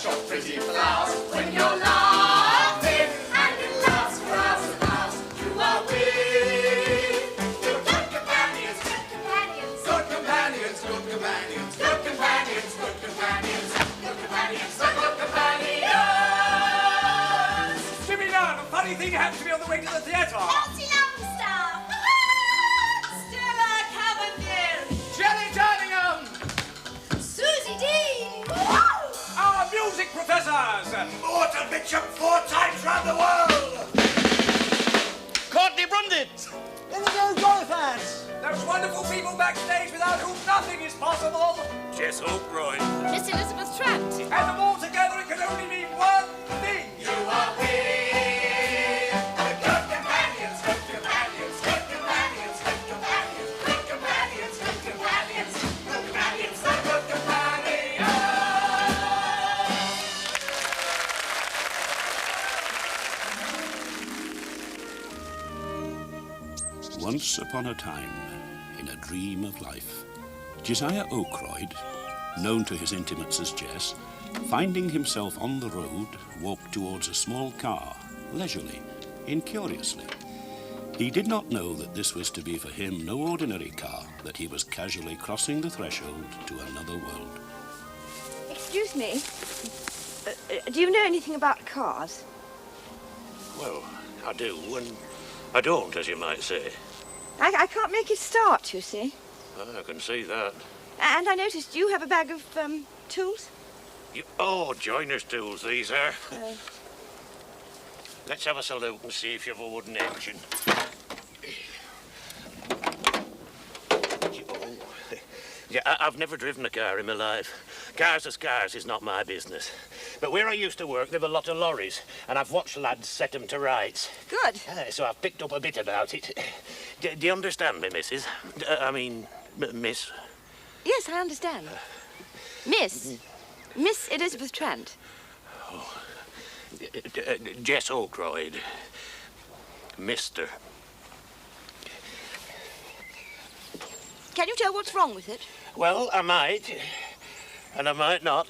bunch of pretty flowers. When you're laughing and it laughs for hours and hours, you are with your good companions, good companions, good companions, good companions, good companions, good companions, good companions, good companions. Jimmy, now, a funny thing happened to me on the way to the theatre. Elsie Longstaff. Stella Cavendish. Jelly Darlingham. Susie D. Our music professors. Morton Mitchum 4 times round the world. Courtney Brundit. Indigo Golfans. Those wonderful people backstage without whom nothing is possible. Jess Oakroyd. Miss Elizabeth Trent. Add them all together, it can only mean one thing. You are with the good companions, good companions, good companions, good companions, good companions, good companions, good companions, the good companions. Once upon a time, in a dream of life, Josiah Oakroyd, known to his intimates as Jess, finding himself on the road, walked towards a small car, leisurely, incuriously. He did not know that this was to be for him no ordinary car, that he was casually crossing the threshold to another world. Excuse me, do you know anything about cars? Well, I do, and I don't, as you might say. I can't make it start, you see. I can see that. And I noticed you have a bag of, tools? Oh, joiner's tools, these are. Let's have a salute and see if you've a wooden engine. Oh. Yeah, I've never driven a car in my life. Cars are cars is not my business. But where I used to work, there were a lot of lorries, and I've watched lads set them to rights. Good. So I've picked up a bit about it. Do you understand me, missus? Miss? Yes, I understand. Miss Elizabeth Trent. Oh. Jess Oakroyd. Mister. Can you tell what's wrong with it? Well, I might, and I might not.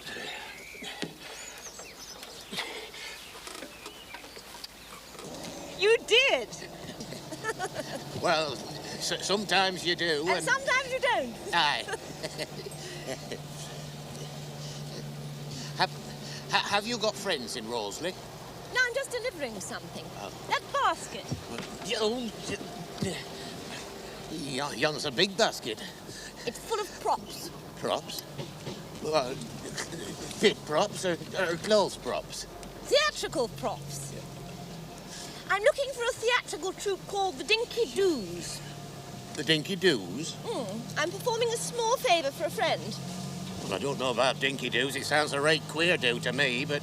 You did. Well, sometimes you do. And sometimes you don't. Aye. Have you got friends in Roseley? No, I'm just delivering something. Oh. That basket. Young's a big basket. It's full of props. Props? Pit props or clothes props? Theatrical props. I'm looking for a theatrical troupe called the Dinky Doos. The Dinky Doos? I'm performing a small favour for a friend. Well, I don't know about Dinky Doos. It sounds a right queer do to me, but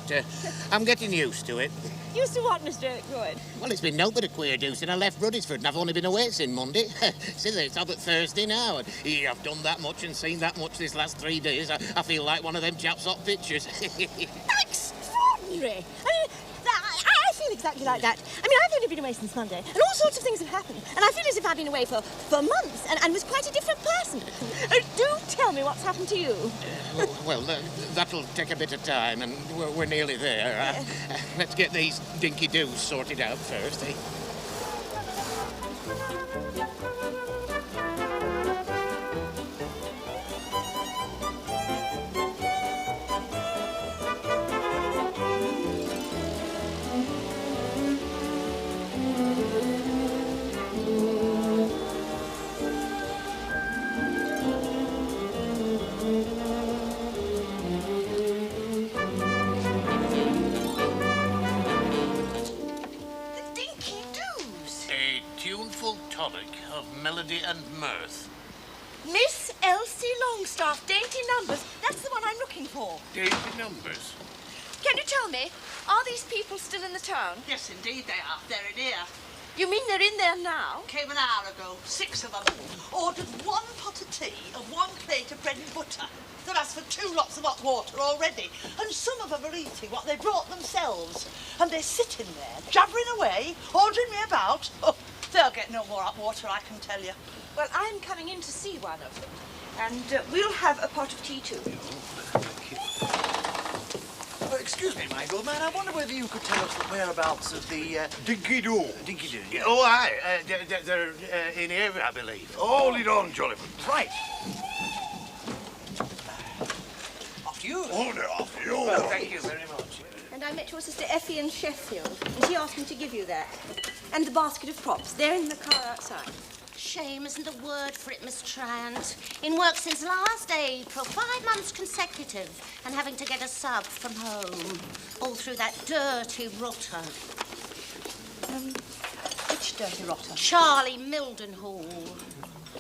I'm getting used to it. Used to what, Mr. Oakroyd? Well, it's been no but a queer do since I left Rudisford, and I've only been away since Monday. Since it's up at Thursday now, and I've done that much and seen that much this last 3 days. I feel like one of them chaps off pictures. Extraordinary! I feel exactly like that. I mean, I've only been away since Monday, and all sorts of things have happened, and I feel as if I've been away for months and was quite a different person. Do tell me what's happened to you. Well, that'll take a bit of time, and we're nearly there. Let's get these Dinky Doos sorted out first, eh? Melody and mirth. Miss Elsie Longstaff, Dainty Numbers. That's the one I'm looking for. Dainty Numbers? Can you tell me, are these people still in the town? Yes, indeed they are. They're in here. You mean they're in there now? Came an hour ago, 6 of them. Ordered 1 pot of tea and 1 plate of bread and butter. They've asked for 2 lots of hot water already. And some of them are eating what they brought themselves. And they're sitting there, jabbering away, ordering me about. Oh, they'll get no more hot water, I can tell you. Well, I'm coming in to see one of them. And we'll have a pot of tea, too. Excuse me, my good man. I wonder whether you could tell us the whereabouts of the Dinky Doos. Dinky Doos. Yeah. Oh, aye. They're in here, I believe. Hold it on, Jollyford. Right. After you. Oh, no, after you. Well, thank you very much. And I met your sister Effie in Sheffield, and she asked me to give you that. And the basket of props. They're in the car outside. Shame isn't the word for it, Miss Trant. In work since last April, 5 months consecutive, and having to get a sub from home, all through that dirty rotter. Which dirty rotter? Charlie Mildenhall.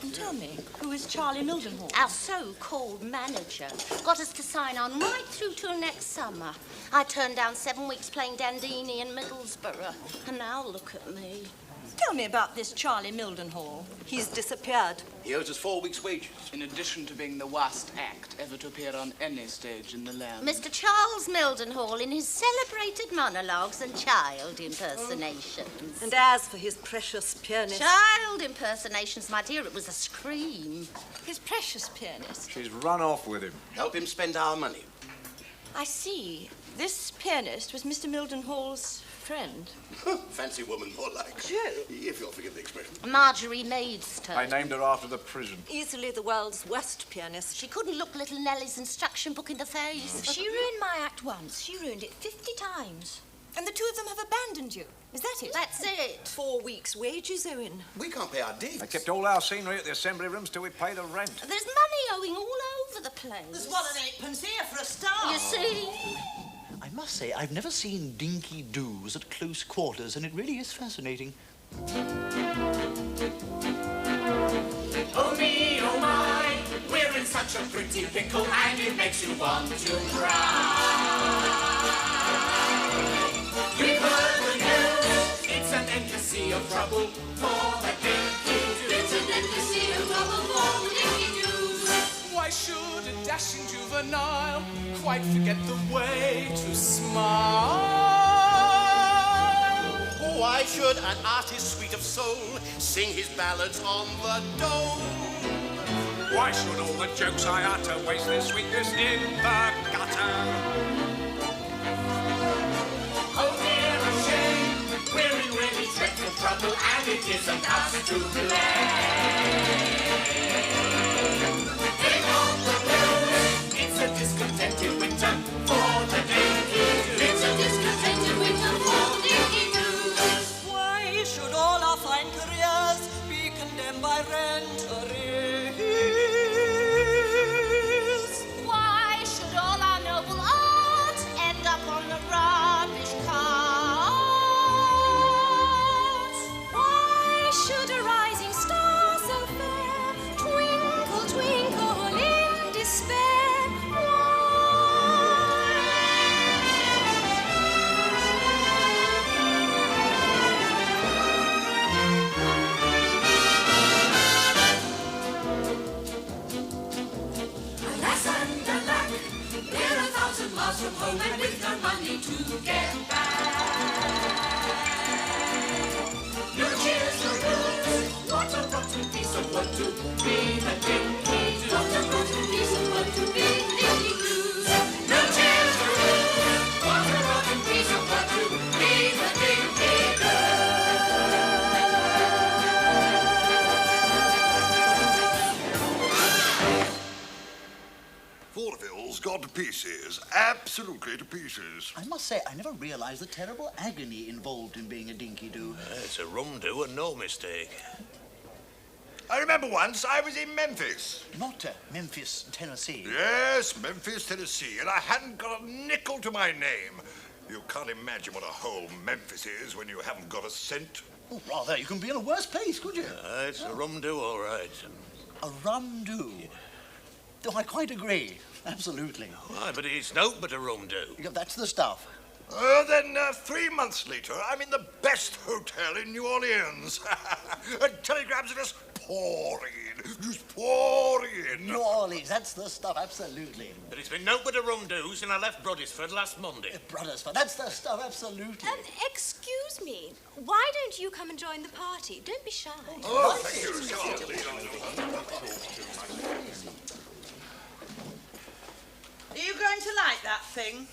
And tell me, who is Charlie Mildenhall? Our so-called manager got us to sign on right through till next summer. I turned down 7 weeks playing Dandini in Middlesbrough, and now look at me. Tell me about this Charlie Mildenhall. He's disappeared. He owes us 4 weeks' wages, in addition to being the worst act ever to appear on any stage in the land. Mr. Charles Mildenhall in his celebrated monologues and child impersonations. And as for his precious pianist... Child impersonations, my dear, it was a scream. His precious pianist? She's run off with him. Help him spend our money. I see. This pianist was Mr. Mildenhall's friend. Fancy woman, more like. Joe. If you'll forgive the expression. Marjorie Maidstone. I named her after the prison. Easily the world's worst pianist. She couldn't look little Nellie's instruction book in the face. She ruined my act once. She ruined it 50 times. And the two of them have abandoned you. Is that it? That's it. 4 weeks' wages, Owen. We can't pay our digs. They kept all our scenery at the assembly rooms till we paid the rent. There's money owing all over the place. There's 1 and 8p here for a start. You see? I must say, I've never seen Dinky Doos at close quarters, and it really is fascinating. Oh me, oh my, we're in such a pretty pickle, and it makes you want to cry. We've heard the news, it's an endless sea of trouble for the Dinky Doos. It's an endless sea of trouble for the Dinky Doos. Why should a dashing juvenile quite forget the way to smile? Why should an artist sweet of soul sing his ballads on the dole? Why should all the jokes I utter waste their sweetness in the gutter? Oh dear, a shame, we're in really dreadful trouble, and it isn't us to blame. Bring on the blues, it's a discontented winter for the Dinky Doos. It's a discontented winter for the Dinky Doos. Why should all our fine careers be condemned by rent arrears? Why should all our noble art end up on the rubbish cart? Why should a rising star so fair twinkle, twinkle in despair? Alas and alack, we're 1,000 miles from home, and with no money to get back. No cheers, no blues, what a rotten piece of work to be the Dinky Doos. What a rotten piece of work to be the Dinky Doos. No cheers, no blues, what a rotten piece of work to be the Dinky Doos. Vaudeville's gone to pieces. Absolutely to pieces. I must say, I never realized the terrible agony involved in being a Dinky Doo. It's a rum do and no mistake. I remember once I was in Memphis. Not Memphis, Tennessee. Yes, Memphis, Tennessee, and I hadn't got a nickel to my name. You can't imagine what a hole Memphis is when you haven't got a cent. Oh, rather, you can be in a worse place, could you? It's a rum do, all right. A rum do. Oh, I quite agree. Absolutely. Why, but it's no but a rum do. Yeah, that's the stuff. Then 3 months later, I'm in the best hotel in New Orleans. And telegrams are just pouring in. New Orleans, that's the stuff, absolutely. But it's been no but a rum do since I left Broadisford last Monday. Brothersford, that's the stuff, absolutely. Excuse me. Why don't you come and join the party? Don't be shy. Oh, thank you, Charlie. Are you going to like that thing?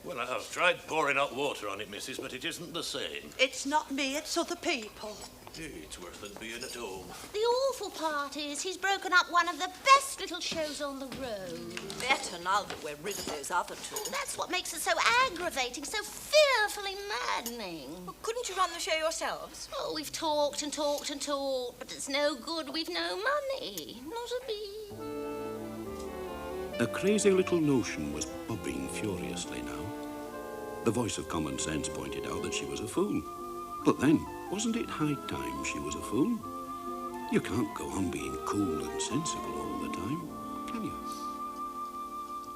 Well, I've tried pouring hot water on it, missus, but it isn't the same. It's not me, it's other people. It's worse than being at home. The awful part is he's broken up one of the best little shows on the road. Better now that we're rid of those other two. That's what makes it so aggravating, so fearfully maddening. Well, couldn't you run the show yourselves? Oh, we've talked and talked and talked, but it's no good. We've no money. Not a bee. A crazy little notion was bubbling furiously now. The voice of common sense pointed out that she was a fool. But then, wasn't it high time she was a fool? You can't go on being cool and sensible all the time, can you?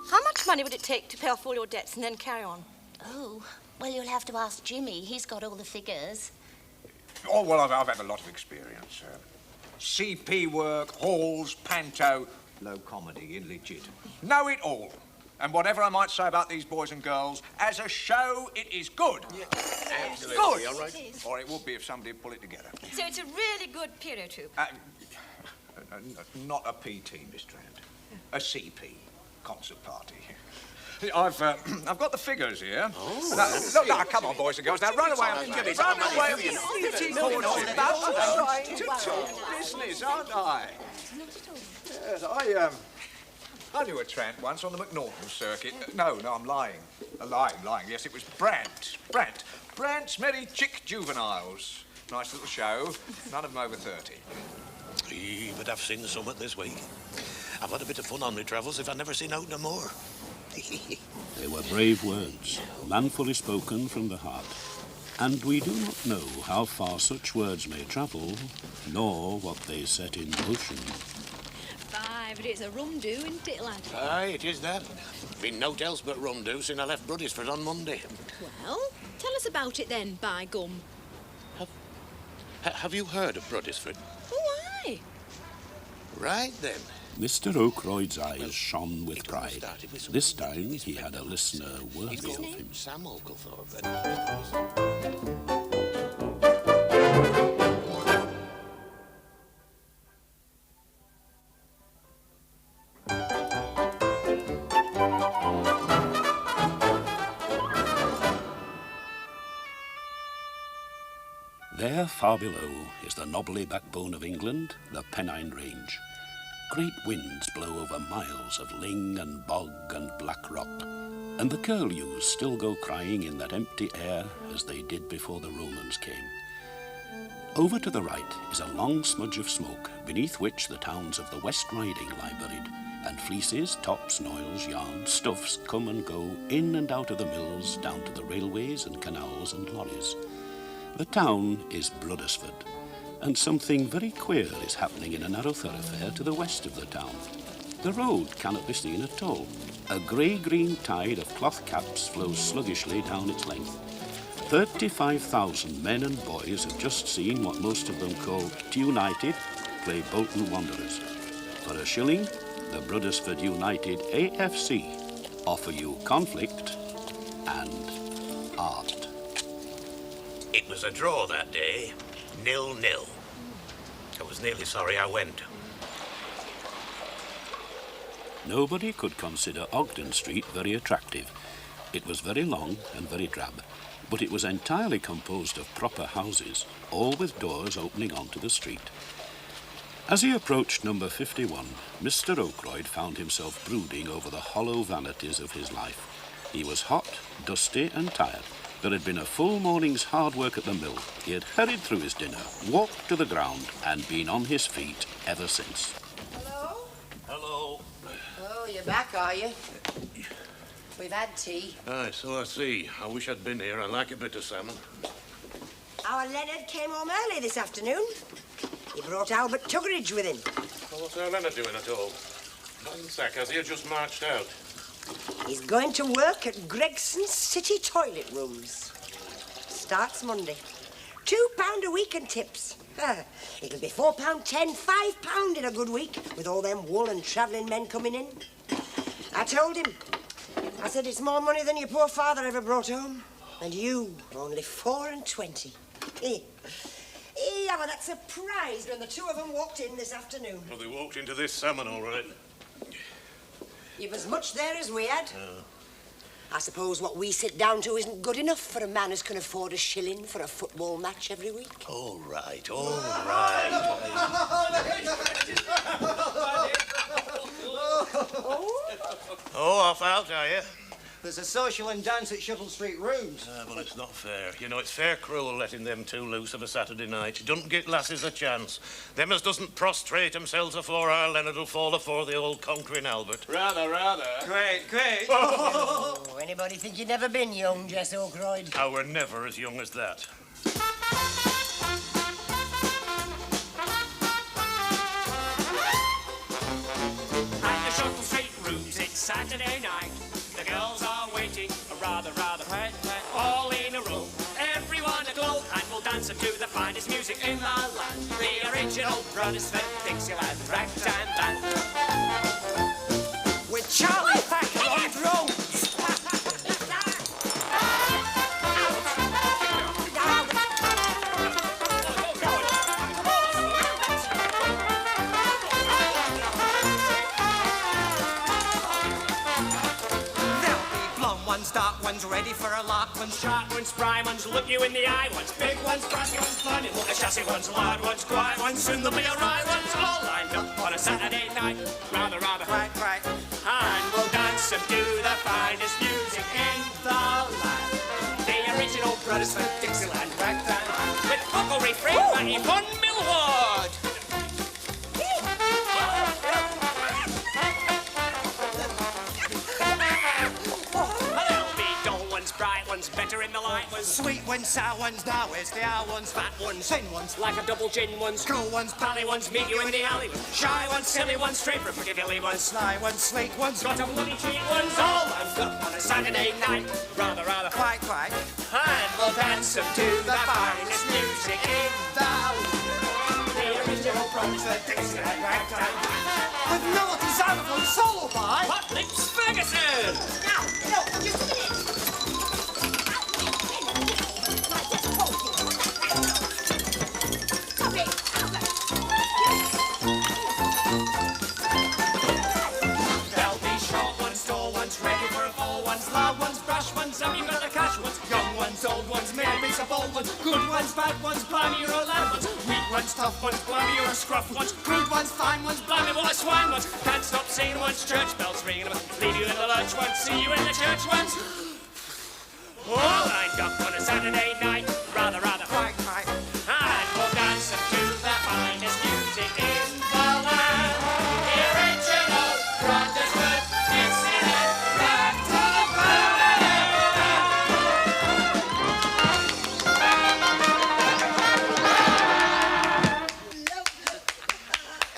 How much money would it take to pay off all your debts and then carry on? Oh, well, you'll have to ask Jimmy. He's got all the figures. Oh, well, I've had a lot of experience. CP work, halls, panto, low comedy, illegit. Know it all. And whatever I might say about these boys and girls, as a show, it is good. Yeah, absolutely. Good. All right. Or it would be if somebody would pull it together. So it's a really good period troupe. Not a PT, Miss Trent. A CP, concert party. I've got the figures here. Oh, look, come on, boys and girls. Now run away. Run away. I'm trying to talk business, aren't I? Yes, I knew a tramp once on the McNaughton circuit. No, I'm lying. Lying. Yes, it was Brant. Brant's Merry Chick Juveniles. Nice little show. None of them over 30. But I've seen some at this week. I've had a bit of fun on my travels if I've never seen out no more. They were brave words, manfully spoken from the heart. And we do not know how far such words may travel, nor what they set in motion. Aye, but it's a rum do, isn't it, lad? Aye, it is that. Been nought else but rum do since I left Bruddisford on Monday. Well, tell us about it then, by gum. Have you heard of Bruddisford? Oh, aye. Right then. Mr. Oakroyd's eyes shone with pride. This time he had a listener worthy of him. Sam Oglethorpe. There, far below, is the knobbly backbone of England, the Pennine Range. Great winds blow over miles of ling and bog and black rock, and the curlews still go crying in that empty air as they did before the Romans came. Over to the right is a long smudge of smoke, beneath which the towns of the West Riding lie buried, and fleeces, tops, noils, yarns, stuffs come and go in and out of the mills down to the railways and canals and lorries. The town is Bruddisford, and something very queer is happening in a narrow thoroughfare to the west of the town. The road cannot be seen at all. A grey-green tide of cloth caps flows sluggishly down its length. 35,000 men and boys have just seen what most of them call United play Bolton Wanderers. For a shilling, the Bruddisford United AFC offer you conflict and art. It was a draw that day, 0-0. I was nearly sorry I went. Nobody could consider Ogden Street very attractive. It was very long and very drab, but it was entirely composed of proper houses, all with doors opening onto the street. As he approached number 51, Mr. Oakroyd found himself brooding over the hollow vanities of his life. He was hot, dusty and tired. There had been a full morning's hard work at the mill. He had hurried through his dinner, walked to the ground, and been on his feet ever since. Hello? Hello. Oh, you're back, are you? We've had tea. Aye, so I see. I wish I'd been here. I like a bit of salmon. Our Leonard came home early this afternoon. He brought Albert Tuggeridge with him. Well, what's our Leonard doing at all? Not in sack, has he? Just marched out. He's going to work at Gregson's City Toilet Rooms. Starts Monday. £2 a week and tips. It'll be £4.10, £5 in a good week, with all them wool and travelling men coming in. I told him. I said, it's more money than your poor father ever brought home. And you, only 4 and 20. Yeah, but that surprised when the two of them walked in this afternoon. Well, they walked into this salmon, all right. You've as much there as we had. I suppose what we sit down to isn't good enough for a man who can afford a shilling for a football match every week. All right, all right. Oh, off out, are you? There's a social and dance at Shuttle Street Rooms. Well, it's not fair. You know, it's fair cruel letting them two loose of a Saturday night. Don't get lasses a chance. Them as doesn't prostrate themselves afore our Leonard'll fall afore the old conquering Albert. Rather. Great. Oh, anybody think you'd never been young, Jess O'Croyd? Oh, we're never as young as that. At the Shuttle Street Rooms, it's Saturday night. The girls are waiting, rather, all in a row. Everyone aglow, and we'll dance to the finest music in the land. The original Brothers from Dixieland ragtime band. With Charlie Thacker on drums. Dark ones ready for a lark, ones sharp ones, prime ones, look you in the eye, ones big ones, brassy ones, funny, look a chassis ones, loud ones, quiet ones, soon there'll be a right ones, all lined up on a Saturday night, rather, right, and we'll dance and do the finest music in the land. The original Brothers from Dixieland ragtime, with vocal refrain by Yvonne Millward. Bright ones, better in the light ones, sweet ones, sour ones, now where's the hour ones, fat ones, thin ones, like a double gin ones, cool ones, pally ones, meet you in the alley ones, shy ones, silly ones, straight for pretty Billy ones, sly ones, sleek ones, got a bloody cheek ones, all lined up on a Saturday night, rather, quite, and we'll dance up to the finest music in the world. The original Brothers from Dixieland ragtime, with melody xylophone solo by Hot Lips Ferguson. No, just a minute. Loud ones, brash ones, have you got the cash ones? Young ones, old ones, maybe some bold ones, good ones, bad ones, blimey, you're a lad ones, weak ones, tough ones, blimey, you're a scruff ones, crude ones, fine ones, blimey, what a swine ones, can't stop singing ones, church bells ringing ones, leave you in the lurch ones, see you in the church ones. All lined up on a Saturday night, rather, quite, and we'll dance up to the finest music in the land. The original Brothers from Dixieland ragtime band.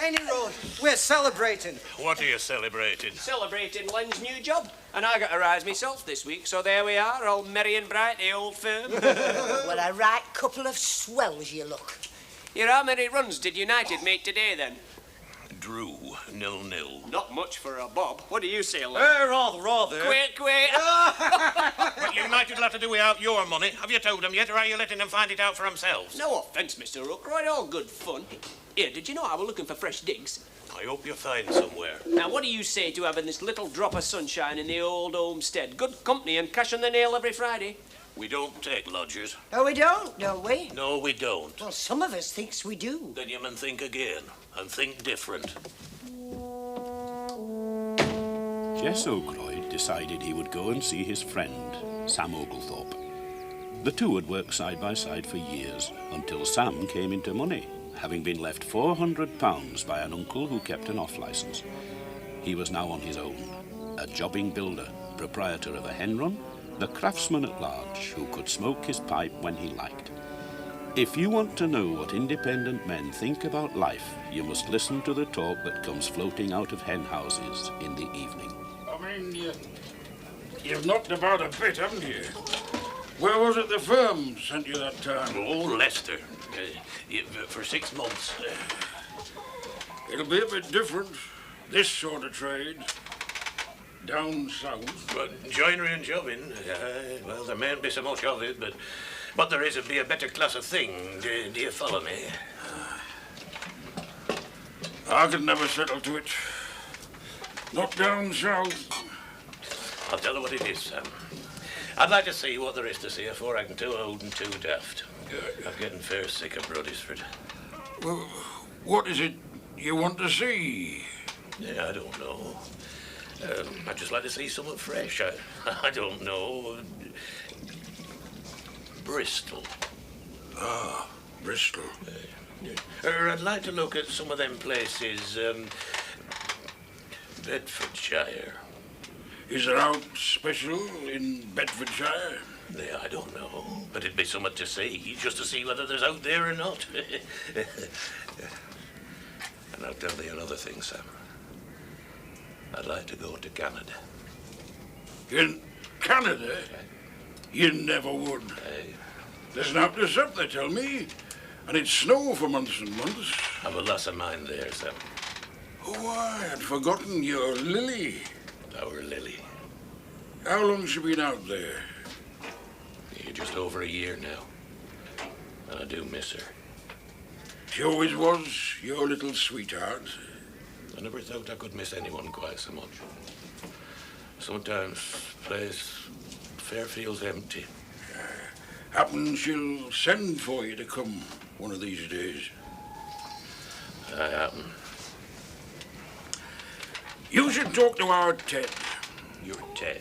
Any road, we're celebrating. What are you celebrating? Celebrating Len's new job. And I got a rise myself this week, so there we are, all merry and bright, the old firm. Well, a right couple of swells you look. Here, how many runs did United make today, then? Drew, 0-0. Not much for a bob. What do you say, Len? Rather. Quit. But United will have to do without your money. Have you told them yet, or are you letting them find it out for themselves? No offence, Mr. Rookroyd, all good fun. Here, did you know I was looking for fresh digs? I hope you find somewhere. Now, what do you say to having this little drop of sunshine in the old homestead? Good company and cash on the nail every Friday. We don't take lodgers. Oh, we don't we? No, we don't. Well, some of us thinks we do. Then you man think again, and think different. Jess O'Croyd decided he would go and see his friend, Sam Oglethorpe. The two had worked side by side for years, until Sam came into money, having been left £400 by an uncle who kept an off-licence. He was now on his own, a jobbing builder, proprietor of a hen run, the craftsman at large who could smoke his pipe when he liked. If you want to know what independent men think about life, you must listen to the talk that comes floating out of hen houses in the evening. I mean, you've knocked about a bit, haven't you? Where was it the firm sent you that time? Oh, Leicester. For 6 months. It'll be a bit different, this sort of trade. Down south. But joinery and jobbing, well, there mayn't be so much of it, but there is be a better class of thing. Do you follow me? I could never settle to it. Not down south. I'll tell you what it is, Sam. I'd like to see what there is to see afore I can too old and too daft. I'm getting fair sick of Broadisford. Well, what is it you want to see? Yeah, I don't know. I'd just like to see something fresh. I don't know. Bristol. Ah, Bristol. I'd like to look at some of them places, Bedfordshire. Is there out special in Bedfordshire? Yeah, I don't know. But it'd be something to see, just to see whether there's out there or not. And I'll tell you another thing, Sam. I'd like to go to Canada. In Canada? You never would. There's an outness up, they tell me. And it's snow for months and months. I've a lass of mine there, Sam. Oh, I had forgotten your Lily. Our Lily. How long's she been out there? Just over a year now. And I do miss her. She always was your little sweetheart. I never thought I could miss anyone quite so much. Sometimes place fair feels empty. Happens she'll send for you to come one of these days. I happen. You should talk to our Ted. You're Ted?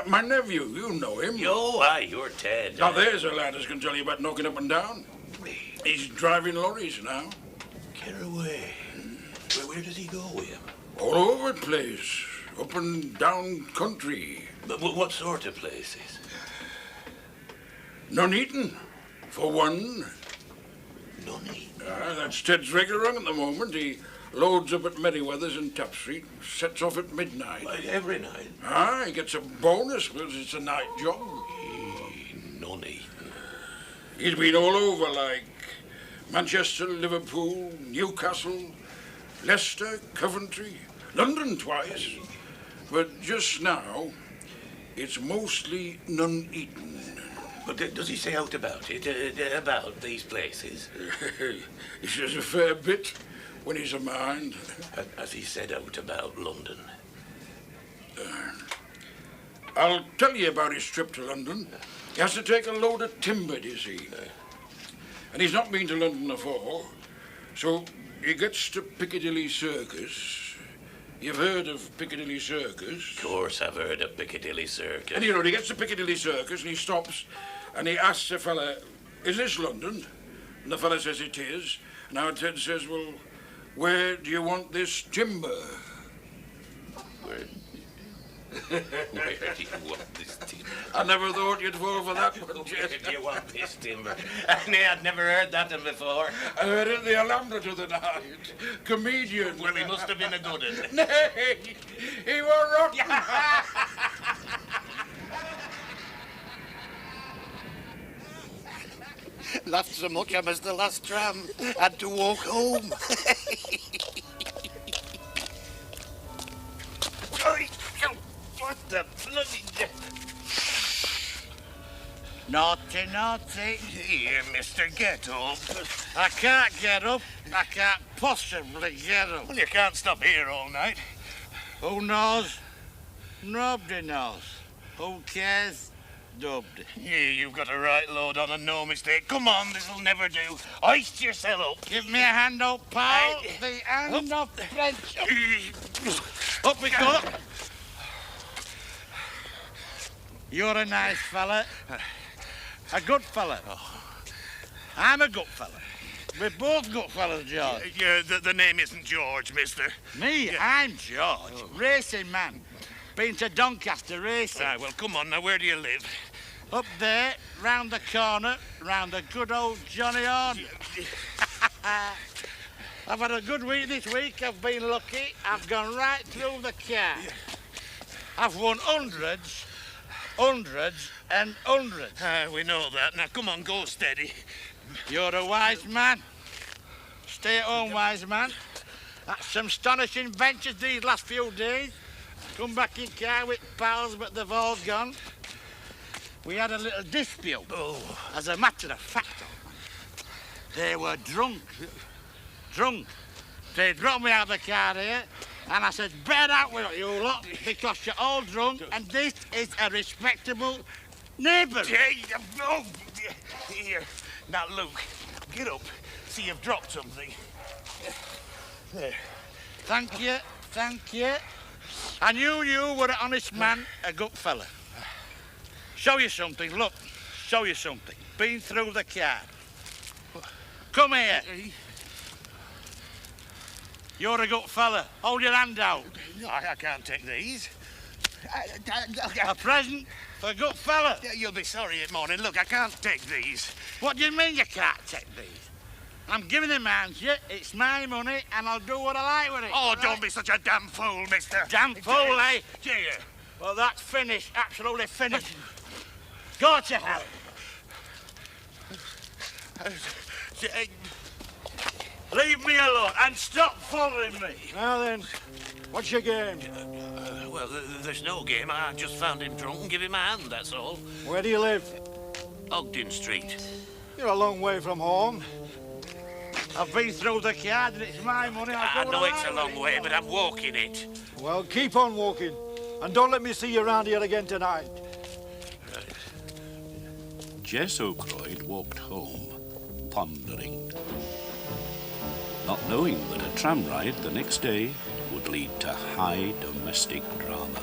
My nephew, you know him. You're Ted. Now, there's a lad who can tell you about knocking up and down. He's driving lorries now. Get away. Where does he go with him? All over the place. Up and down country. But what sort of places? Nuneaton, for one. Nuneaton? That's Ted's regular run at the moment. He loads up at Merryweather's in Tap Street, sets off at midnight. Every night? He gets a bonus because it's a night job. Nuneaton. He's been all over, like Manchester, Liverpool, Newcastle, Leicester, Coventry, London twice. But just now, it's mostly Nuneaton. But does he say out about it, about these places? He says a fair bit when he's a mind. Has he said out about London? I'll tell you about his trip to London. He has to take a load of timber, you see. And he's not been to London before, so he gets to Piccadilly Circus. You've heard of Piccadilly Circus? Of course I've heard of Piccadilly Circus. And he gets to Piccadilly Circus and he stops and he asks the fella, is this London? And the fella says it is. And our Ted says, well, where do you want this timber? Where do you want this timber? I never thought you'd fall for that one, Where do you want this timber? I'd never heard that one before. I heard it in the Alhambra the other night. Comedian. Well, he must have been a good one. Nay, he were rotten. Laughed so much I missed the last tram. Had to walk home. What the bloody... Naughty, naughty. Here, mister, get up. I can't get up. I can't possibly get up. Well, you can't stop here all night. Who knows? Nobody knows. Who cares? Nobody. Yeah, you've got a right load on and no mistake. Come on, this'll never do. Hoist yourself up. Give me a hand up, pal. The hand of French. Up we go. You're a nice fella. A good fella. I'm a good fella. We're both good fellas, George. Yeah, the name isn't George, mister. Me? Yeah. I'm George. Racing man. Been to Doncaster racing. Well, come on now, where do you live? Up there, round the corner, round the good old Johnny Horn. I've had a good week this week. I've been lucky. I've gone right through the car. I've won hundreds and hundreds. We know that. Now, come on, go steady. You're a wise man. Stay at home, wise man. That's some astonishing ventures these last few days. Come back in car with pals, but they've all gone. We had a little dispute. Oh. As a matter of fact, they were drunk. Drunk. They dropped me out of the car here, And I said, bear out with it, you lot, because you're all drunk, and this is a respectable neighbour. Oh, here. Now, Luke, get up. See, you've dropped something. There. Thank you, thank you. I knew you were an honest man, a good fella. Show you something, look. Show you something. Been through the card. Come here. You're a good fella. Hold your hand out. I can't take these. A present for a good fella. You'll be sorry at morning. Look, I can't take these. What do you mean you can't take these? I'm giving them hand to you. It's my money, and I'll do what I like with it. Oh, don't be such a damn fool, mister. Damn fool, eh? Here. Well, that's finished. Absolutely finished. Go to hell. Leave me alone and stop following me. Now then, what's your game? Well, there's no game. I just found him drunk and give him a hand, that's all. Where do you live? Ogden Street. You're a long way from home. I've been through the card and it's my money. I know it's a long way, but I'm walking it. Well, keep on walking. And don't let me see you around here again tonight. Jess O'Croyd walked home, pondering, not knowing that a tram ride the next day would lead to high domestic drama.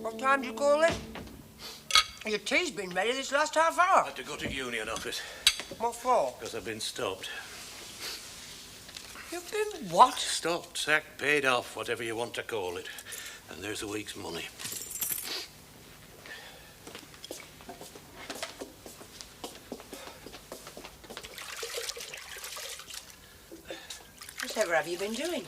What time do you call it? Your tea's been ready this last half hour. I had to go to union office. What for? Because I've been stopped. You've been what? Stopped, sacked, paid off, whatever you want to call it. And there's a week's money. Whatever have you been doing?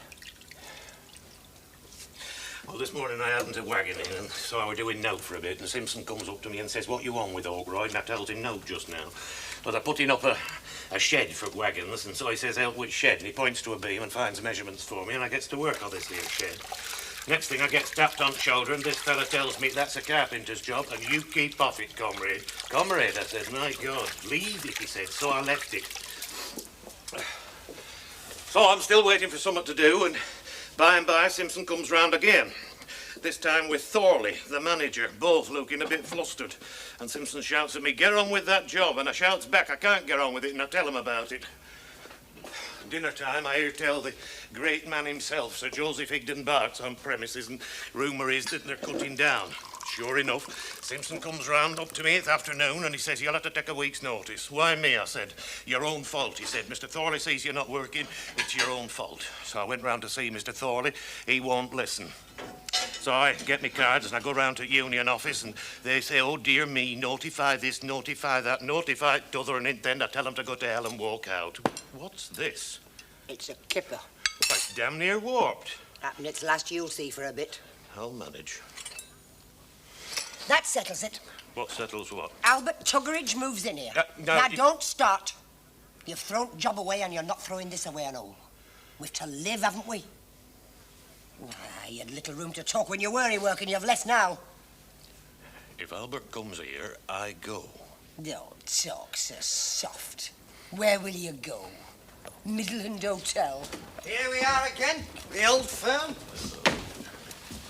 Well, this morning I hadn't a wagon in, and so I were doing note for a bit, and Simpson comes up to me and says, what you on with, O'Croyd? And I tells him note just now. But I'm putting up a shed for wagons, and so he says, help which shed? And he points to a beam and finds measurements for me, and I gets to work on this here shed. Next thing I get tapped on the shoulder, and this fella tells me that's a carpenter's job, and you keep off it, comrade. Comrade, I said, my God, leave it, he said, so I left it. So I'm still waiting for something to do, and by and by Simpson comes round again. This time with Thorley, the manager, both looking a bit flustered. And Simpson shouts at me, get on with that job, and I shouts back, I can't get on with it, and I tell him about it. Dinner time, I hear tell the great man himself, Sir Joseph Higden Bart's on premises, and rumour is that they're cutting down. Sure enough, Simpson comes round up to me this afternoon and he says, you'll have to take a week's notice. Why me? I said, your own fault. He said, Mr. Thorley sees you're not working, it's your own fault. So I went round to see Mr. Thorley. He won't listen. So I get me cards and I go round to union office and they say, oh dear me, notify this, notify that, notify t'other, and then I tell them to go to hell and walk out. What's this? It's a kipper. It's damn near warped. Happen it's last you'll see for a bit. I'll manage. That settles it. What settles what? Albert Tuggeridge moves in here. Now, don't start. You've thrown the job away and you're not throwing this away and all. We've to live, haven't we? You had little room to talk when you were in work and you've less now. If Albert comes here, I go. Don't talk so soft. Where will you go? Midland Hotel. Here we are again, the old firm.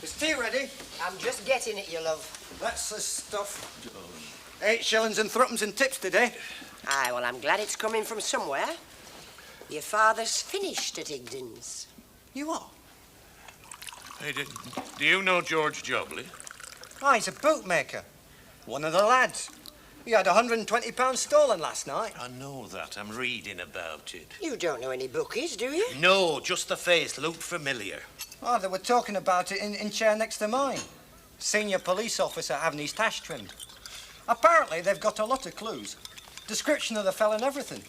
Is tea ready? I'm just getting it, you love. That's the stuff. 8 shillings and threepence in tips today. Aye, well, I'm glad it's coming from somewhere. Your father's finished at Higden's. You are? Hey, do you know George Jobley? Oh, he's a bootmaker. One of the lads. He had £120 stolen last night. I know that. I'm reading about it. You don't know any bookies, do you? No, just the face looked familiar. Oh, they were talking about it in chair next to mine. Senior police officer having his tash trimmed. Apparently, they've got a lot of clues. Description of the fella and everything.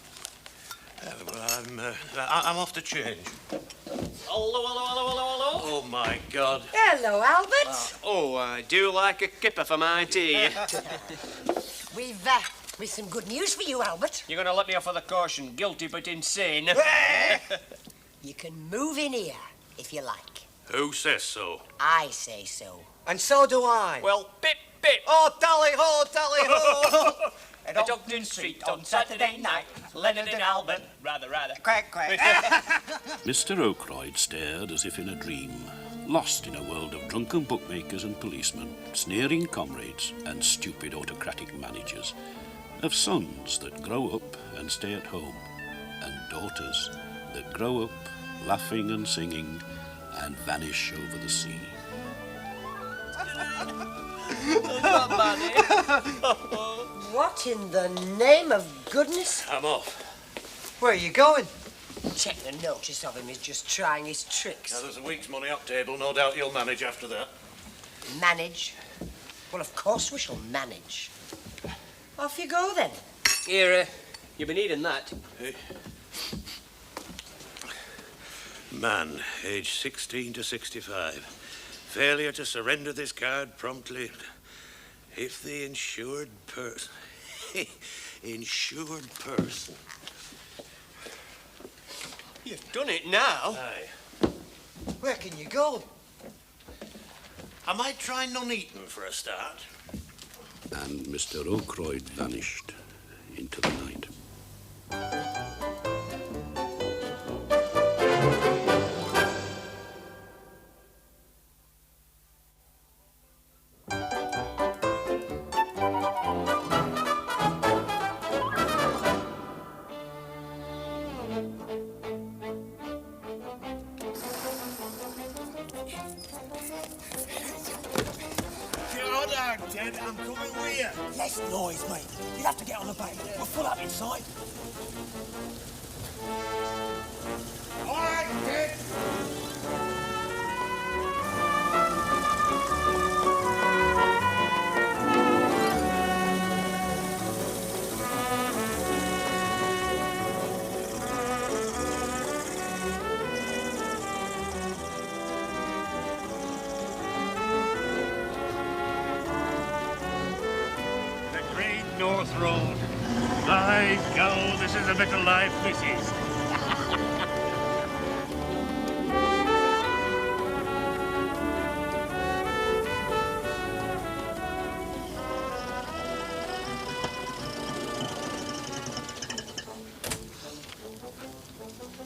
Well, I'm off to change. Hello, hello, hello, hello, hello. Oh, my God. Hello, Albert. Oh, I do like a kipper for my tea. We've some good news for you, Albert. You're going to let me off with a caution. Guilty but insane. You can move in here, if you like. Who says so? I say so. And so do I. Well, bip, bip. Oh, tally ho, tally ho. At Ogden Street on Saturday night, Leonard and Albert, rather. Quack, quack. Mr. Oakroyd stared as if in a dream, lost in a world of drunken bookmakers and policemen, sneering comrades and stupid autocratic managers, of sons that grow up and stay at home, and daughters that grow up laughing and singing and vanish over the sea. What in the name of goodness? I'm off. Where are you going? Check the notice of him. He's just trying his tricks. Now, there's a week's money up table. No doubt you'll manage after that. Manage? Well, of course we shall manage. Off you go, then. Here, you'll be needing that. Man, age 16 to 65. Failure to surrender this card promptly. If the insured person... insured person... You've done it now. Aye. Where can you go? I might try Nuneaton for a start. And Mr. Oakroyd vanished into the night. Ted, I'm coming with you. Less noise, mate. You'll have to get on the boat. We're full up inside. All right, Ted. North Road. By go, this is a bit of life, this is.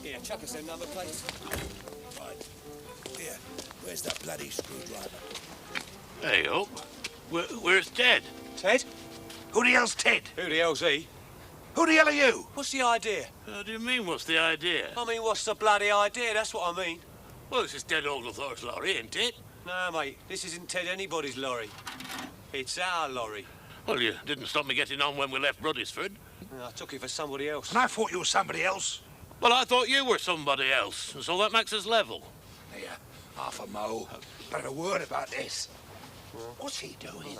Here, chuck us another place. Right. Here, where's that bloody screwdriver? Hey, up. Where's Ted? Ted? Who the hell's Ted? Who the hell's he? Who the hell are you? What's the idea? How do you mean, what's the idea? I mean, what's the bloody idea? That's what I mean. Well, this is Ted Oglethorpe's lorry, ain't it? No, mate, this isn't Ted anybody's lorry. It's our lorry. Well, you didn't stop me getting on when we left Ruddisford. I took it for somebody else. And I thought you were somebody else. Well, I thought you were somebody else, and so that makes us level. Here, half a mo. But a word about this. What's he doing?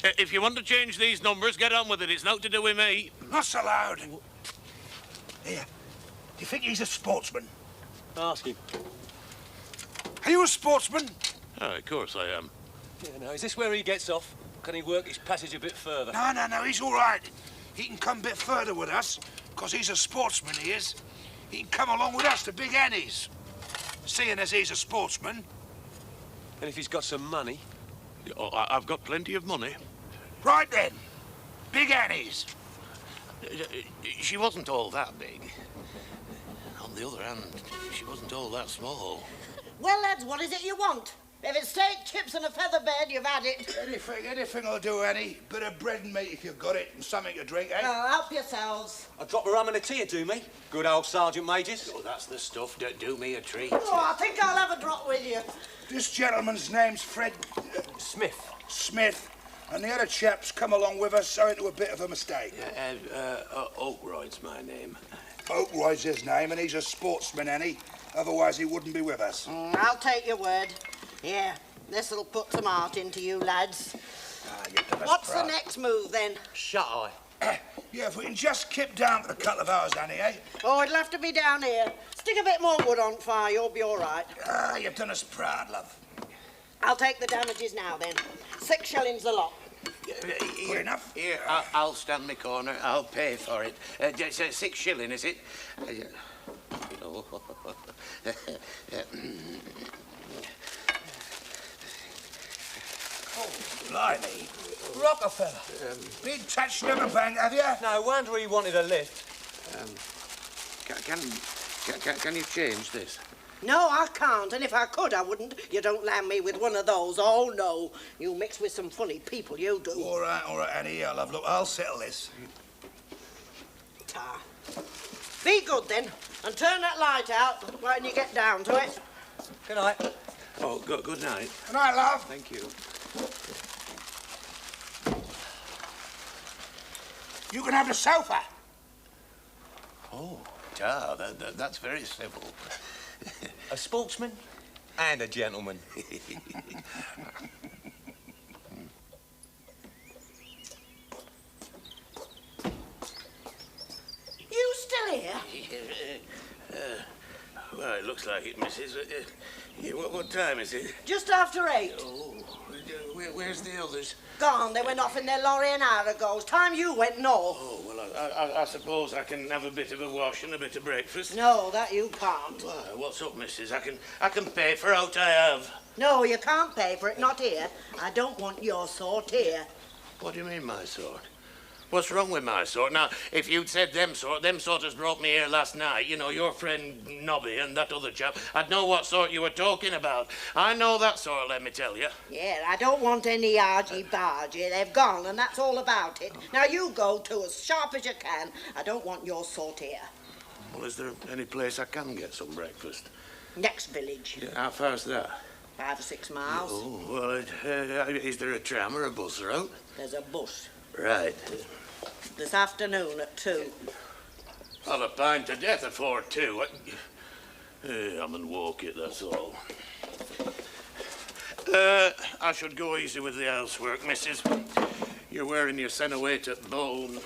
If you want to change these numbers, get on with it. It's nothing to do with me. Not so loud. Here, do you think he's a sportsman? Ask him. Are you a sportsman? Oh, of course I am. Yeah, no, is this where he gets off? Can he work his passage a bit further? No, he's all right. He can come a bit further with us, because he's a sportsman, he is. He can come along with us to Big Annie's. Seeing as he's a sportsman. And if he's got some money? Oh, I've got plenty of money. Right then. Big Annie's. She wasn't all that big. On the other hand, she wasn't all that small. Well, lads, what is it you want? If it's steak, chips and a feather bed, you've had it. Anything will do, Annie. Bit of bread and meat if you've got it, and something to drink, eh? Oh, help yourselves. A drop of rum and a tea would do me. Good old Sergeant Majors. Oh, that's the stuff. Do me a treat. Oh, I think I'll have a drop with you. This gentleman's name's Fred... Smith. Smith. And the other chap's come along with us owing to a bit of a mistake. Oakroyd's my name. Oakroyd's his name, and he's a sportsman, Annie. Otherwise, he wouldn't be with us. I'll take your word. Here, this'll put some heart into you, lads. What's the next move, then? Shut eye. Yeah, if we can just keep down for a couple of hours, Annie, eh? Oh, it'll have to be down here. Stick a bit more wood on fire, you'll be all right. You've done us proud, love. I'll take the damages now, then. 6 shillings a lot. Good enough? Here, I'll stand my corner. I'll pay for it. Just 6 shillings, is it? Oh. Blimey. Rockefeller. Been touched never bang, have you? No wonder he wanted a lift. Can you change this? No, I can't, and if I could, I wouldn't. You don't land me with one of those. Oh, no. You mix with some funny people, you do. All right, Annie, I'll have a look. I'll settle this. Ta. Be good, then, and turn that light out when you get down to it. Good night. Oh, good night. Good night, love. Thank you. You can have the sofa. Oh, that's very civil. A spokesman and a gentleman. You still here? Well, it looks like it, missus. What time is it? Just after 8. Oh, where's the others? Gone. They went off in their lorry an hour ago. It's time you went north. Oh, well, I suppose I can have a bit of a wash and a bit of breakfast. No, that you can't. Why, what's up, missus? I can pay for out I have. No, you can't pay for it. Not here. I don't want your sort here. What do you mean, my sort? What's wrong with my sort? Now, if you'd said them sort has brought me here last night, you know, your friend Nobby and that other chap, I'd know what sort you were talking about. I know that sort, let me tell you. Yeah, I don't want any argy-bargy. They've gone, and that's all about it. Now, you go to as sharp as you can. I don't want your sort here. Well, is there any place I can get some breakfast? Next village. Yeah, how far's that? 5 or 6 miles. Oh, well, is there a tram or a bus route? There's a bus. Right. This afternoon at 2. I'll have pined to death afore 2. I'm and walk it, that's all. I should go easy with the housework, missus. You're wearing your senowate at bone.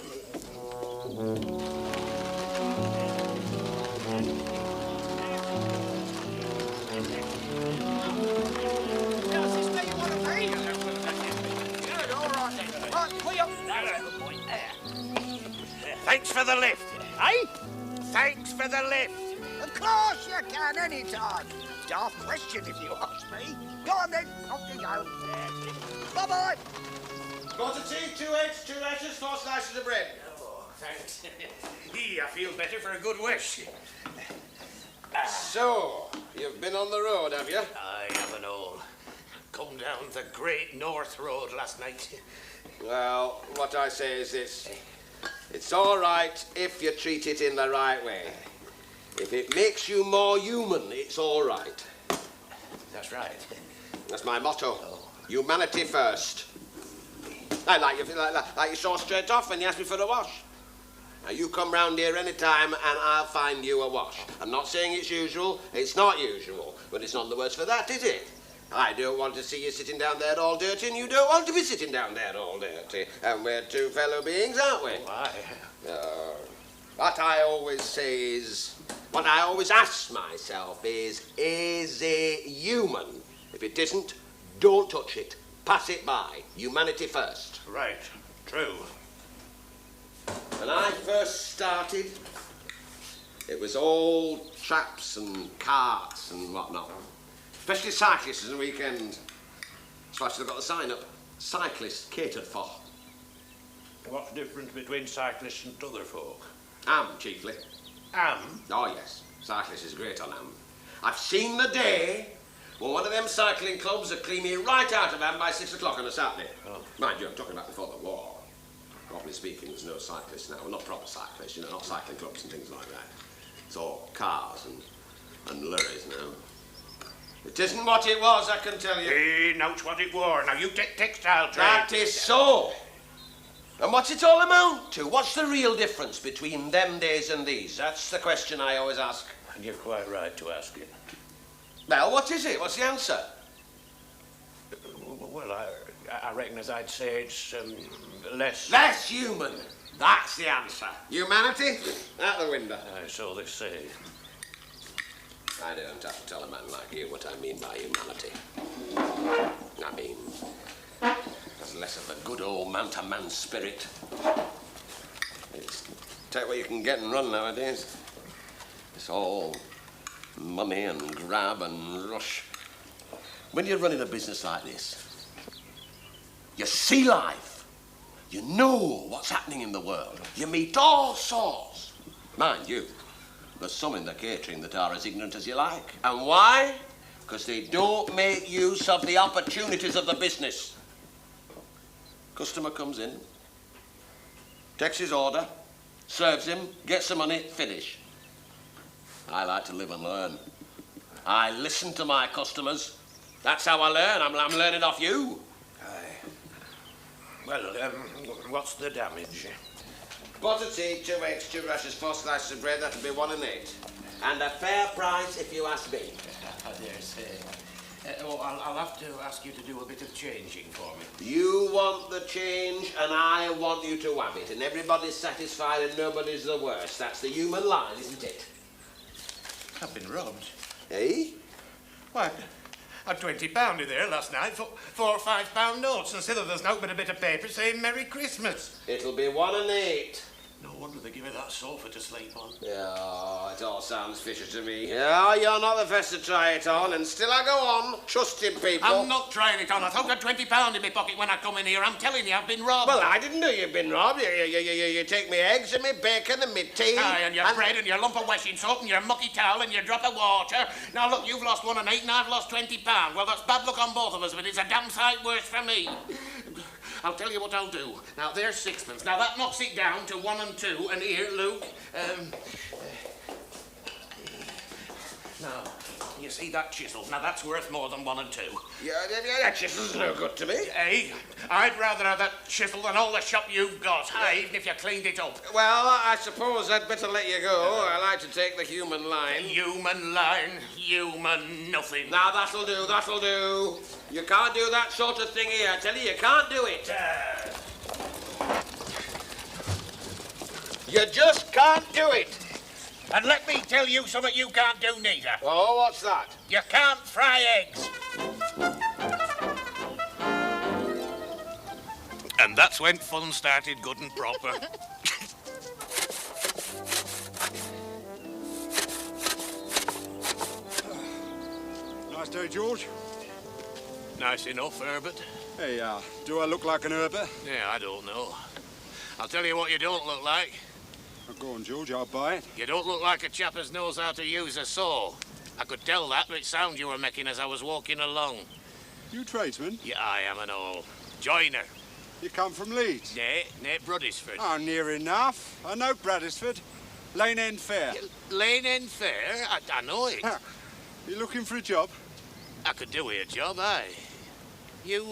Thanks for the lift. Eh? Thanks for the lift. Of course you can, any time. Daft question if you ask me. Go on then, off you go. Bye-bye. Got a tea, 2 eggs, 2 lettuce, 4 slices of bread. Oh, thanks. I feel better for a good wish. So, you've been on the road, have you? I have an all. Come down the Great North Road last night. Well, what I say is this. It's all right if you treat it in the right way. If it makes you more human, it's all right. That's right. That's my motto. Humanity first. I like you saw straight off when you asked me for a wash. Now, you come round here any time and I'll find you a wash. I'm not saying it's usual. It's not usual. But it's none the worse for that, is it? I don't want to see you sitting down there all dirty, and you don't want to be sitting down there all dirty. And we're two fellow beings, aren't we? Why? What I always say is, what I always ask myself is it human? If it isn't, don't touch it. Pass it by. Humanity first. Right. True. When I first started, it was all traps and carts and whatnot. Especially cyclists on the weekend. So I should have got the sign up. Cyclists catered for. What's the difference between cyclists and other folk? Chiefly. Oh, yes. Cyclists is great on I've seen the day when one of them cycling clubs would clean me right out of by 6 o'clock on a Saturday. Oh. Mind you, I'm talking about before the war. Properly speaking, there's no cyclists now. Well, not proper cyclists, you know, not cycling clubs and things like that. It's all cars and lorries now. It isn't what it was, I can tell you. Hey, now it's what it were. Now you take textile trade. That is so. And what's it all amount to? What's the real difference between them days and these? That's the question I always ask. And you're quite right to ask it. Well, what is it? What's the answer? Well, I reckon as I'd say it's less... Less human. That's the answer. Humanity? Out the window. So they say. I don't have to tell a man like you what I mean by humanity. I mean, there's less of the good old man-to-man spirit. Take what you can get and run nowadays. It's It's all money and grab and rush. When you're running a business like this, you see life. You know what's happening in the world. You meet all sorts. Mind you, there's some in the catering that are as ignorant as you like. And why? Because they don't make use of the opportunities of the business. Customer comes in, takes his order, serves him, gets the money, finish. I like to live and learn. I listen to my customers. That's how I learn. I'm learning off you. Aye. Well, what's the damage? Pot of tea, 2 extra rashers, 4 slices of bread, that'll be 1 and 8. And a fair price if you ask me. I dare say. I'll have to ask you to do a bit of changing for me. You want the change and I want you to have it. And everybody's satisfied and nobody's the worst. That's the human line, isn't it? I've been robbed. Eh? Why, I had £20 in there last night for 4 or £5 notes, and still there's not but a bit of paper saying Merry Christmas. It'll be 1 and 8. No wonder they give me that sofa to sleep on. Oh, it all sounds fishy to me. Oh, you're not the first to try it on, and still I go on, trusting people. I'm not trying it on. I thought I had £20 in my pocket when I come in here. I'm telling you, I've been robbed. Well, I didn't know you'd been robbed. You take me eggs and me bacon and me tea. Aye, and your bread and your lump of washing soap and your mucky towel and your drop of water. Now, look, you've lost 1 and 8 and I've lost £20. Well, that's bad luck on both of us, but it's a damn sight worse for me. I'll tell you what I'll do. Now, there's 6pence. Now, that knocks it down to 1 and 2. And here, Luke, now, you see that chisel? Now, that's worth more than 1 and 2. Yeah, that chisel's no good to me. Hey, I'd rather have that chisel than all the shop you've got, even if you cleaned it up. Well, I suppose I'd better let you go. I like to take the human line. Human line? Human nothing. Now, that'll do, that'll do. You can't do that sort of thing here. I tell you, you can't do it. You just can't do it. And let me tell you something you can't do neither. Oh, what's that? You can't fry eggs. And that's when fun started good and proper. Nice day, George. Nice enough, Herbert. Hey, do I look like an herber? Yeah, I don't know. I'll tell you what you don't look like. Oh, go on, George, I'll buy it. You don't look like a chap as knows how to use a saw. I could tell that by the sound you were making as I was walking along. You tradesman? Yeah, I am and all. Joiner. You come from Leeds? Nay, Bruddisford. Oh, near enough. I know Bruddisford. Lane End Fair. Lane End Fair? I know it. You looking for a job? I could do with a job, aye. You,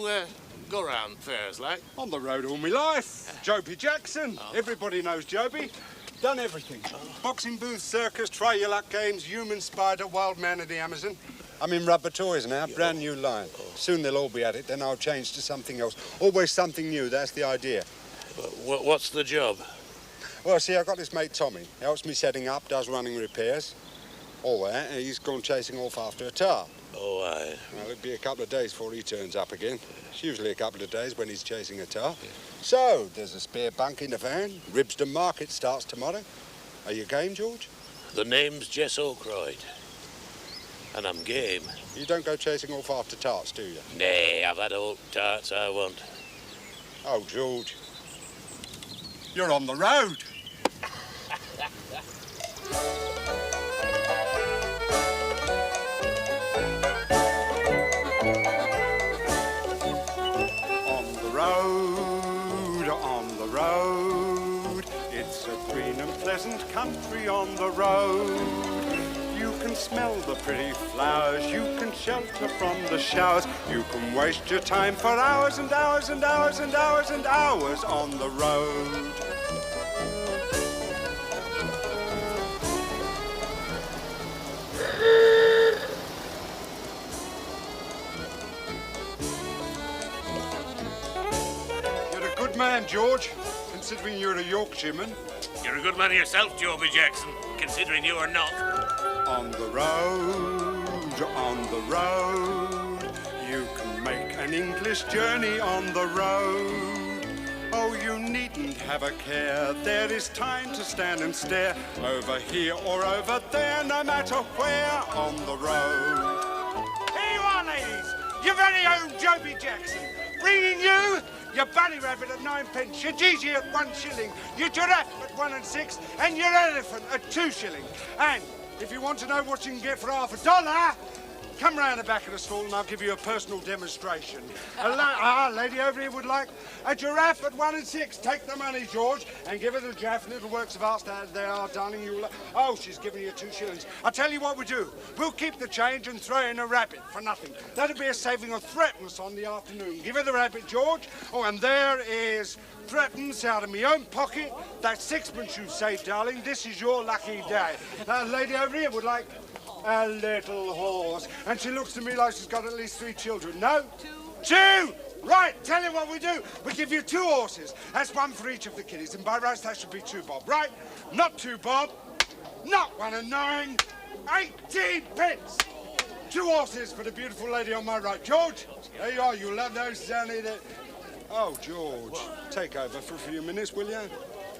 go round fairs, like? On the road all my life. Joby Jackson. Oh. Everybody knows Joby. Done everything. Boxing booth, circus, try your luck games, human spider, wild man of the Amazon. I'm in rubber toys now, brand new line. Soon they'll all be at it, then I'll change to something else. Always something new, that's the idea. What's the job? Well, see, I've got this mate Tommy. Helps me setting up, does running repairs. All that, and he's gone chasing off after a tar. Oh, aye. Well, it'll be a couple of days before he turns up again. It's usually a couple of days when he's chasing a tar. So, there's a spare bunk in the van. Ribston Market starts tomorrow. Are you game, George? The name's Jess Oakroyd. And I'm game. You don't go chasing off after tarts, do you? Nay, I've had old tarts I want. Oh, George. You're on the road. On the road, it's a green and pleasant country on the road. You can smell the pretty flowers, you can shelter from the showers, you can waste your time for hours and hours and hours and hours and hours on the road. Man, George, considering you're a Yorkshireman. You're a good man yourself, Joby Jackson, considering you are not. On the road, you can make an English journey on the road. Oh, you needn't have a care. There is time to stand and stare, over here or over there, no matter where on the road. Here you are, ladies. Your very own Joby Jackson. Bringing you your bunny rabbit at 9p, your Gigi at 1 shilling, your giraffe at 1 and 6, and your elephant at 2 shillings. And if you want to know what you can get for $1/2, come round the back of the stall and I'll give you a personal demonstration. A lady over here would like a giraffe at 1 and 6. Take the money, George, and give her the giraffe. Little works of art there are, darling. Oh, she's giving you 2 shillings. I'll tell you what we do. We'll keep the change and throw in a rabbit for nothing. That'll be a saving of threepence on the afternoon. Give her the rabbit, George. Oh, and there is threepence out of my own pocket. That's 6pence you've saved, darling. This is your lucky day. That lady over here would like a little horse. And she looks to me like she's got at least 3 children. No? 2! Right, tell you what we do. We give you 2 horses. That's 1 for each of the kiddies. And by rights, that should be 2 bob. Right? Not 2 bob. Not 1 and 9. 18p. 2 horses for the beautiful lady on my right. George, there you are. You'll love those down here. Oh, George, take over for a few minutes, will you?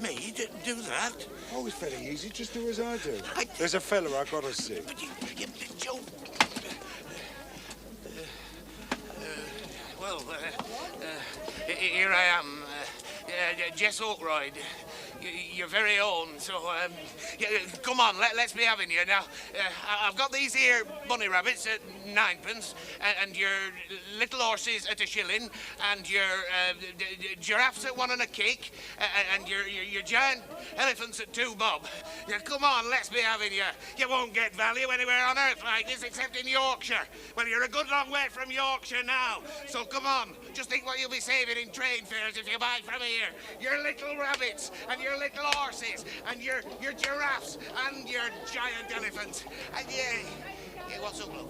Me? Do that? Oh, it's very easy. Just do as I do. There's a fella I've got to see. But Joe... here I am, Jess Oakroyd, your very own. So, come on, let's be having you. Now, I've got these here bunny rabbits at 9pence, and your little horses at 1 shilling, and your giraffes at 1 and a kick, and your giant elephants at 2 bob. Come on, let's be having you. You won't get value anywhere on earth like this except in Yorkshire. Well, you're a good long way from Yorkshire now, so come on. Just think what you'll be saving in train fares if you buy from here. Your little rabbits, and your little horses, and your giraffes, and your giant elephants. And yeah, what's up, look?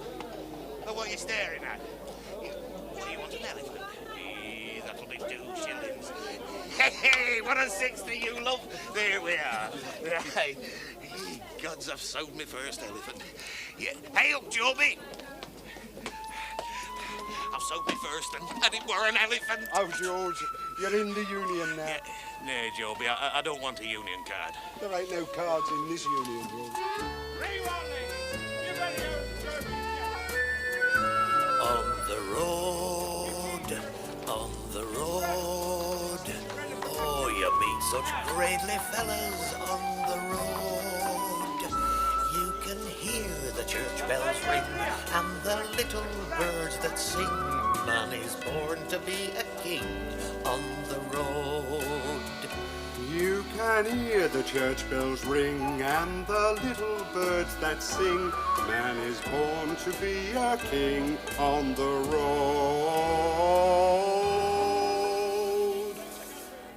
Look what you're staring at. What do you want, an elephant? That'll be 2 shillings. Hey, 1 and 6 to you, love. There we are. Right. Gods, I've sold me first elephant. Yeah. Hey up, Joby. I've sold me first, and it were an elephant. Oh, George, you're in the union now. Yeah. No, Joby, I don't want a union card. There ain't no cards in this union, George. On the road, oh, you meet such greatly fellas on the road. You can hear the church bells ring and the little birds that sing. Man is born to be a king on the road. You can hear the church bells ring and the little birds that sing. Man is born to be a king on the road.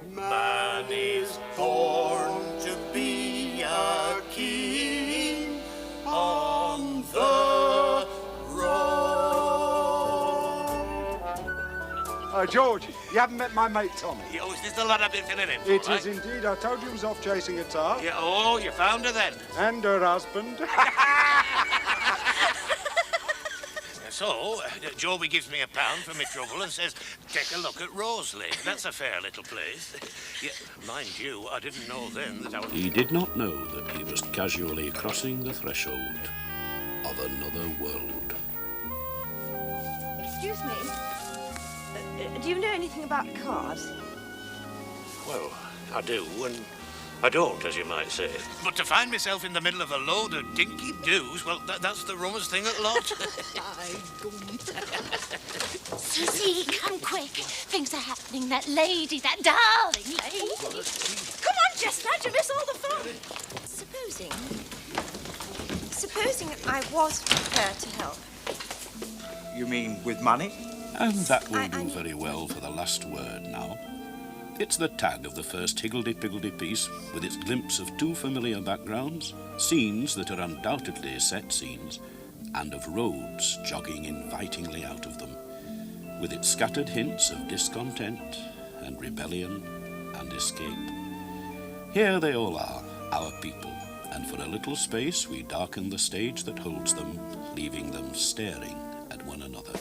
Man is born to be a king on the road. George, you haven't met my mate Tommy. Oh, is this the lad I've been filling in for, It right? is indeed. I told you he was off chasing a tart. Yeah, oh, you found her then? And her husband. So, Joby gives me £1 for my trouble and says, take a look at Roseley. That's a fair little place. Yeah, mind you, I didn't know then that I was... He did not know that he was casually crossing the threshold of another world. Excuse me. Do you know anything about cards? Well, I do, and I don't, as you might say. But to find myself in the middle of a load of Dinky Doos, well, that's the rummest thing at lot. Susie, come quick. Things are happening. That lady, that darling lady. Come on, Jess, lad, you miss all the fun. Supposing I was prepared to help. You mean with money? And that will do very well for the last word now. It's the tag of the first higgledy-piggledy piece, with its glimpse of 2 familiar backgrounds, scenes that are undoubtedly set scenes, and of roads jogging invitingly out of them, with its scattered hints of discontent and rebellion and escape. Here they all are, our people, and for a little space we darken the stage that holds them, leaving them staring at one another.